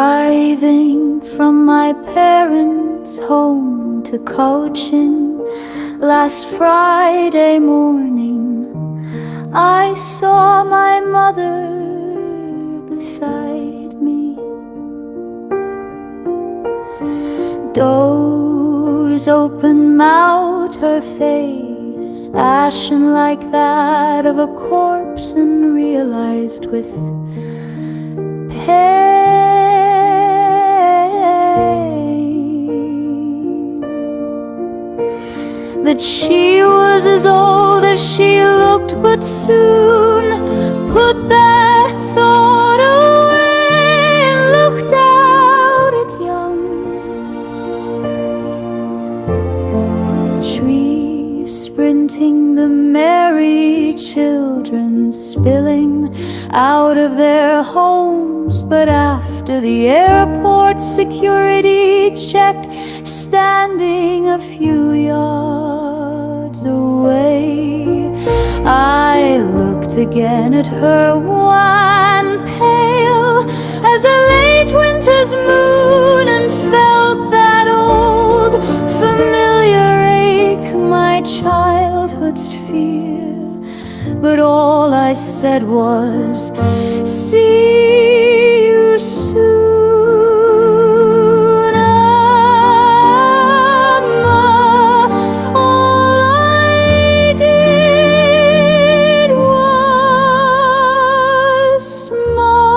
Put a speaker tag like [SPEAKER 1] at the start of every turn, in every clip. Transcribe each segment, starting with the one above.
[SPEAKER 1] Driving from my parents' home to coaching last Friday morning, I saw my mother beside me. Doors open, mouth, her face ashen like that of a corpse, and realized with pain that she was as old as she looked, but soon put that thought away and looked out at young trees sprinting, the merry children spilling out of their homes. But after the airport security check, standing a few yards away, I looked again at her, wan, pale as a late winter's moon, and felt that old familiar ache, my childhood's fear. But all I said was, see you soon, Amma. All I did was smile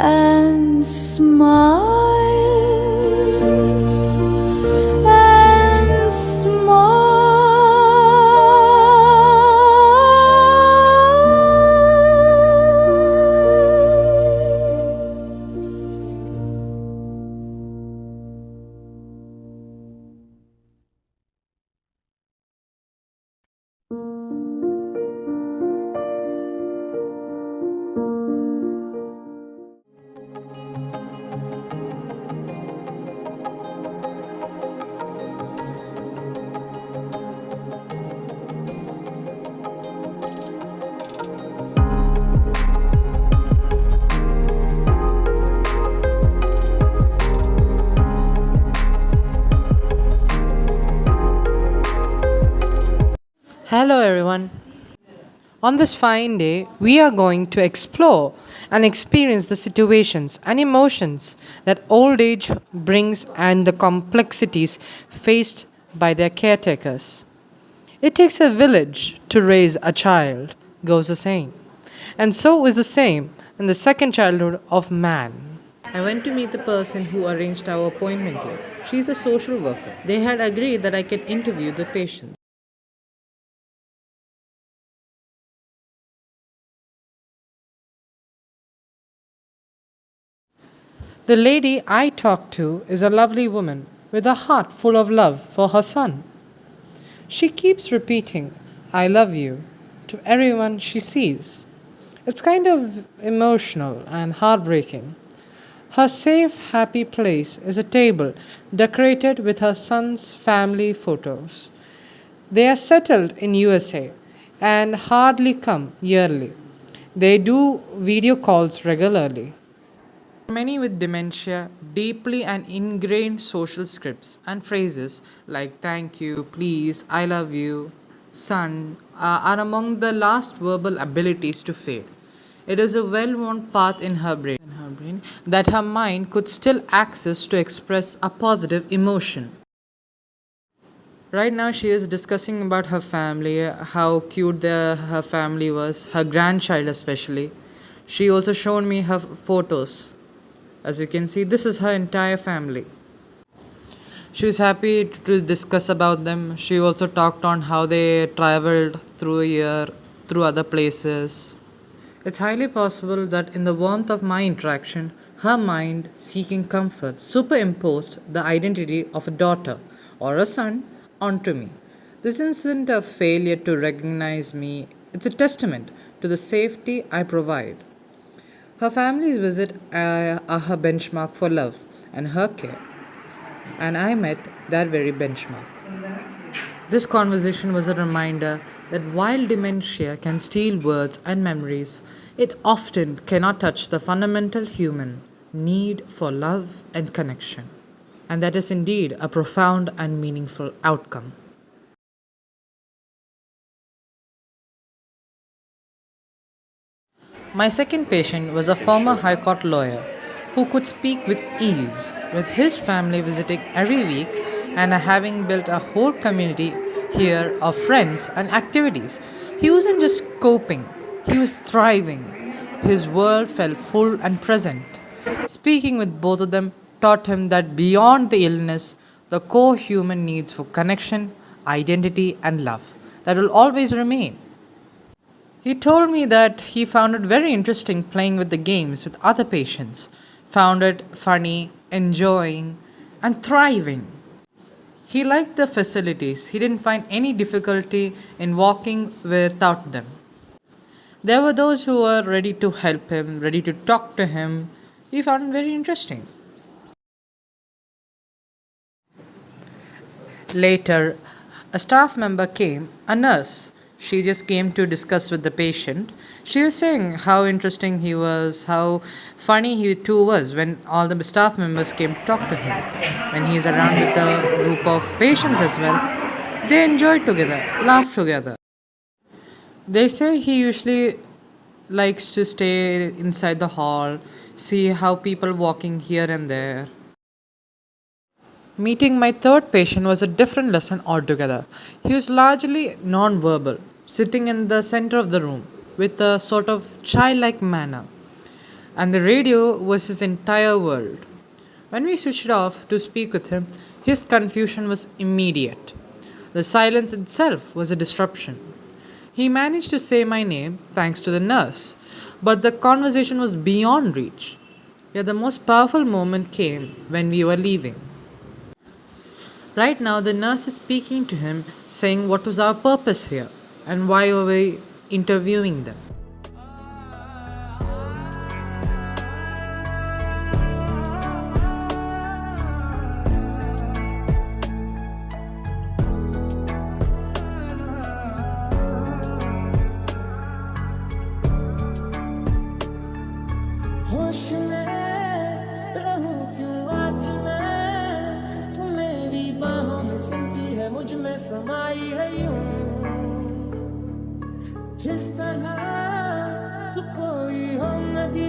[SPEAKER 1] and smile.
[SPEAKER 2] Hello everyone. On this fine day, we are going to explore and experience the situations and emotions that old age brings and the complexities faced by their caretakers. It takes a village to raise a child, goes the saying. And so is the same in the second childhood of man. I went to meet the person who arranged our appointment here. She's a social worker. They had agreed that I could interview the patient. The lady I talked to is a lovely woman with a heart full of love for her son. She keeps repeating, I love you, to everyone she sees. It's kind of emotional and heartbreaking. Her safe, happy place is a table decorated with her son's family photos. They are settled in USA and hardly come yearly. They do video calls regularly. Many with dementia, deeply and ingrained social scripts and phrases like thank you, please, I love you, son are among the last verbal abilities to fade. It is a well worn path in her brain that her mind could still access to express a positive emotion. Right now, she is discussing about her family, how cute her family was, her grandchild especially. She also showed me her photos. As you can see, this is her entire family. She was happy to discuss about them. She also talked on how they traveled through a year, through other places. It's highly possible that in the warmth of my interaction, her mind, seeking comfort, superimposed the identity of a daughter or a son onto me. This isn't a failure to recognize me, it's a testament to the safety I provide. Her family's visit are her benchmark for love and her care, and I met that very benchmark. This conversation was a reminder that while dementia can steal words and memories, It often cannot touch the fundamental human need for love and connection. And that is indeed a profound and meaningful outcome. My second patient was a former High Court lawyer who could speak with ease, with his family visiting every week and having built a whole community here of friends and activities. He wasn't just coping, he was thriving. His world felt full and present. Speaking with both of them taught him that beyond the illness, the core human needs for connection, identity, and love that will always remain. He told me that he found it very interesting playing with the games with other patients, found it funny, enjoying, and thriving. He liked the facilities. He didn't find any difficulty in walking without them. There were those who were ready to help him, ready to talk to him. He found it very interesting. Later, a staff member came, a nurse. She just came to discuss with the patient. She was saying how interesting he was, how funny he too was when all the staff members came to talk to him. When he is around with a group of patients as well, they enjoy together, laugh together. They say he usually likes to stay inside the hall, see how people walking here and there. Meeting my third patient was a different lesson altogether. He was largely non-verbal, sitting in the center of the room with a sort of childlike manner, and the radio was his entire world. When we switched off to speak with him, his confusion was immediate. The silence itself was a disruption. He managed to say my name thanks to the nurse, but the conversation was beyond reach. Yet the most powerful moment came when we were leaving. Right now, the nurse is speaking to him, saying what was our purpose here and why were we interviewing them.
[SPEAKER 1] होश में रहूं क्यों आज मैं तू मेरी बाहों में सुनती है मुझ में समाई है यूं जिस तरह तू कोई हो नदी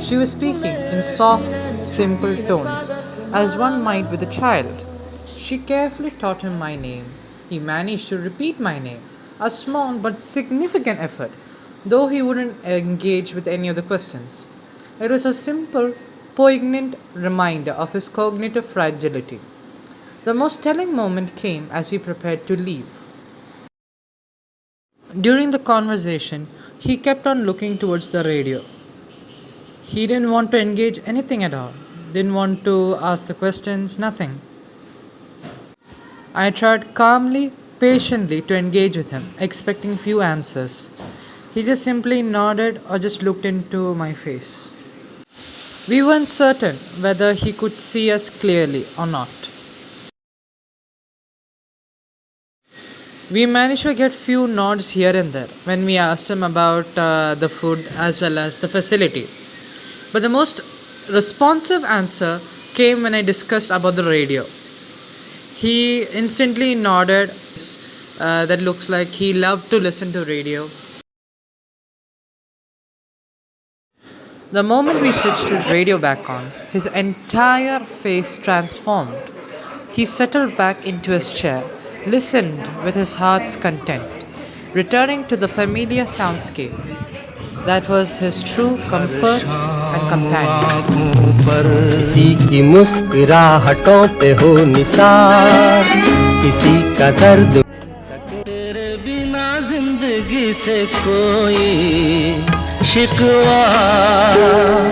[SPEAKER 2] She was speaking in soft, simple tones, as one might with a child. She carefully taught him my name. He managed to repeat my name, a small but significant effort, though he wouldn't engage with any of the questions. It was a simple, poignant reminder of his cognitive fragility. The most telling moment came as we prepared to leave. During the conversation, he kept on looking towards the radio. He didn't want to engage anything at all, didn't want to ask the questions, nothing. I tried calmly, patiently to engage with him, expecting few answers. He just simply nodded or just looked into my face. We weren't certain whether he could see us clearly or not. We managed to get few nods here and there when we asked him about the food as well as the facility. But the most responsive answer came when I discussed about the radio. He instantly nodded. That looks like he loved to listen to radio. The moment we switched his radio back on, his entire face transformed. He settled back into his chair, listened with his heart's content, returning to the familiar soundscape. That was his true comfort and companion.
[SPEAKER 3] किसी की मुस्कुराहटों पे हो निसार किसी का दर्द तेरे बिना जिंदगी से कोई शिकवा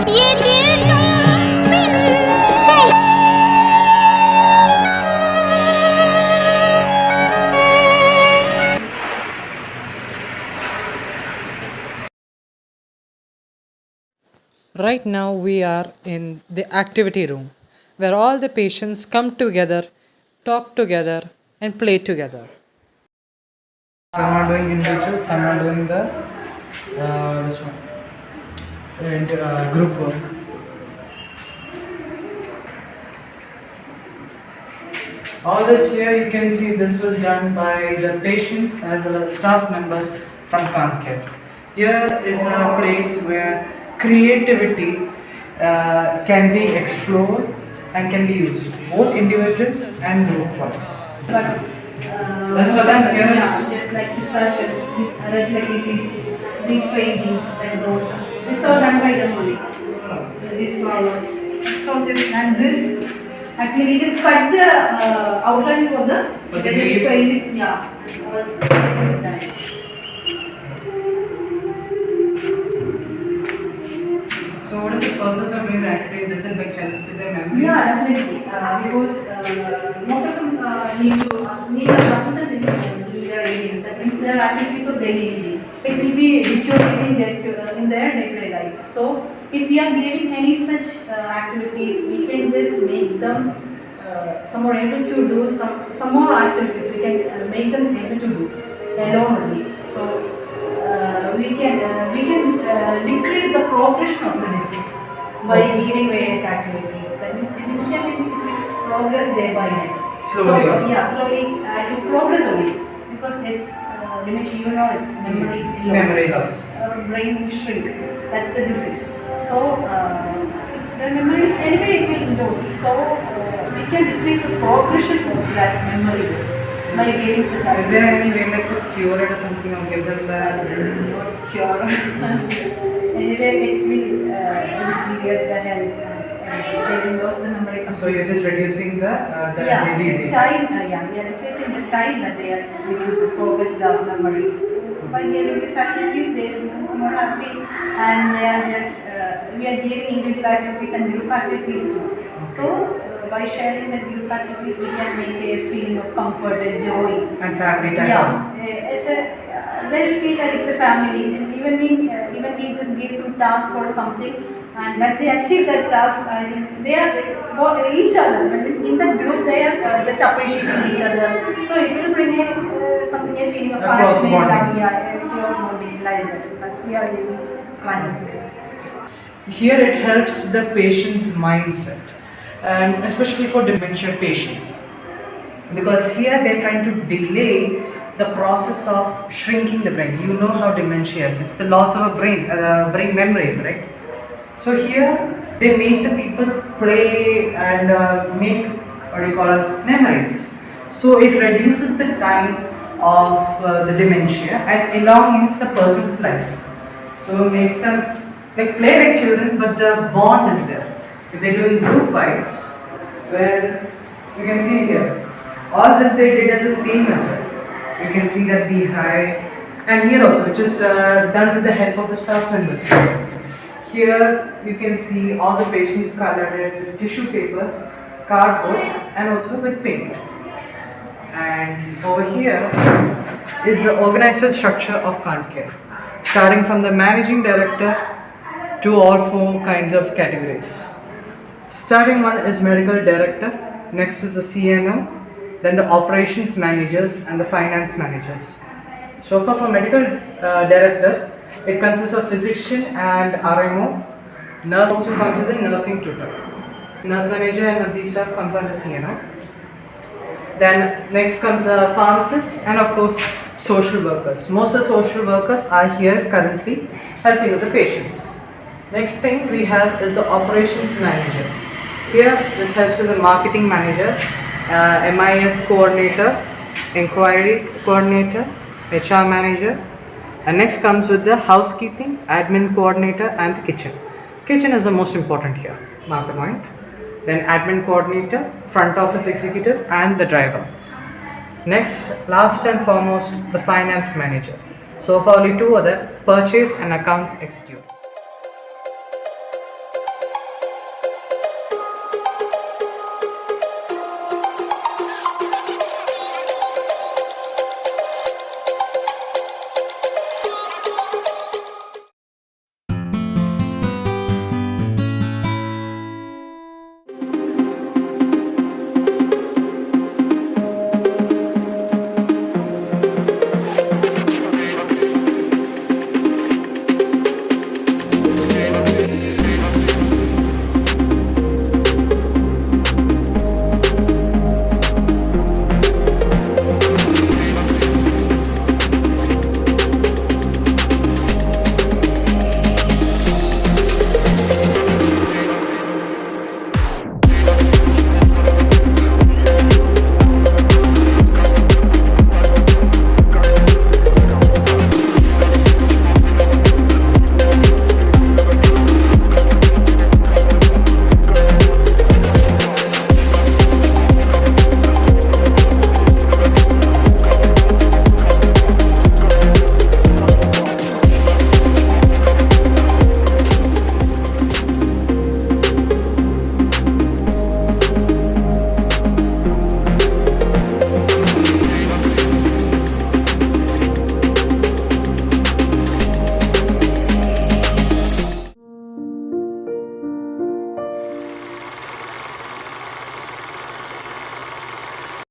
[SPEAKER 3] ये दिल
[SPEAKER 2] Right now, we are in the activity room where all the patients come together, talk together, and play together. Some are doing individual, some are doing the this one. and group work. All this here you can see this was done by the patients as well as the staff members from Kamala. Here is a place where creativity can be explored and can be used, both individual and group wise. That's what I'm hearing.
[SPEAKER 4] Yeah, just like discussions, these paintings and those. It's all done by them only. These flowers. It's all just, and this, actually we just cut the outline for
[SPEAKER 2] For the
[SPEAKER 4] just
[SPEAKER 2] leaves.
[SPEAKER 4] paint it, yeah. All it is done.
[SPEAKER 2] So what is the purpose of doing the activities? Does it like help with their memory?
[SPEAKER 4] Yeah, definitely. Because most of them need assistance in doing their readings. That means their activities of daily living. It will be deteriorating in their day-to-day life. So, if we are giving any such activities, we can just make them some more able to do some more activities. We can make them able to do alone only. So, we can decrease the progression of the disease by giving various activities. That means dementia means it will progress day by day.
[SPEAKER 2] Slowly.
[SPEAKER 4] So, yeah, slowly it will progress only because it's dementia. You know, it's memory loss.
[SPEAKER 2] Memory loss.
[SPEAKER 4] Brain shrink. That's the disease. So the memory is anyway it will lose. So we can decrease the progression of that memory loss by giving such activities.
[SPEAKER 2] Is there any way like to cure it or something or give them the
[SPEAKER 4] Not cure. Anyway, it will deteriorate the health and they will lose the memory.
[SPEAKER 2] so you're just reducing the
[SPEAKER 4] Yeah,
[SPEAKER 2] disease.
[SPEAKER 4] time. Yeah, we are decreasing the time that they are beginning to forget the memories. By giving these activities, they will become more happy, and they are just. We are giving individual activities and group activities too. So, by sharing the group activities, we can make a feeling of comfort and joy.
[SPEAKER 2] And family time.
[SPEAKER 4] Yeah, it's a. They will feel that it's a family, and even we just give some task or something, and when they achieve that task, I think they are each other. When it's in the group, they are just appreciating each other. So it will bring a feeling of
[SPEAKER 2] A close
[SPEAKER 4] connection,
[SPEAKER 2] bonding.
[SPEAKER 4] yeah, a close bonding like that. But we are planning to do.
[SPEAKER 2] Here it helps the patient's mindset, and especially for dementia patients, because here they're trying to delay the process of shrinking the brain. You know how dementia is; it's the loss of a brain memories, right? So here they make the people play and make what you call as memories. So it reduces the time of the dementia and elongates the person's life. So it makes them like play like children, but the bond is there. If they do in group wise, where you can see here, all this they did as a team as well. You can see that beehive, and here also, which is done with the help of the staff members. Here you can see all the patients colored it with tissue papers, cardboard, and also with paint. And over here is the organizational structure of Care, starting from the managing director to all four kinds of categories. Starting one is medical director, next is the CNO, then the operations managers and the finance managers. So for medical director, it consists of physician and RMO. Nurse also comes with the nursing tutor. Nurse manager and these stuff comes under CNO. Then next comes the pharmacist and of course social workers. Most of the social workers are here currently helping with the patients. Next thing we have is the operations manager. Here this helps with the marketing manager, MIS coordinator, inquiry coordinator, HR manager, and next comes with the housekeeping, admin coordinator and the kitchen. Kitchen is the most important here, mark the point. Then admin coordinator, front office executive and the driver. Next, last and foremost, the finance manager. So far only two are there, purchase and accounts executive.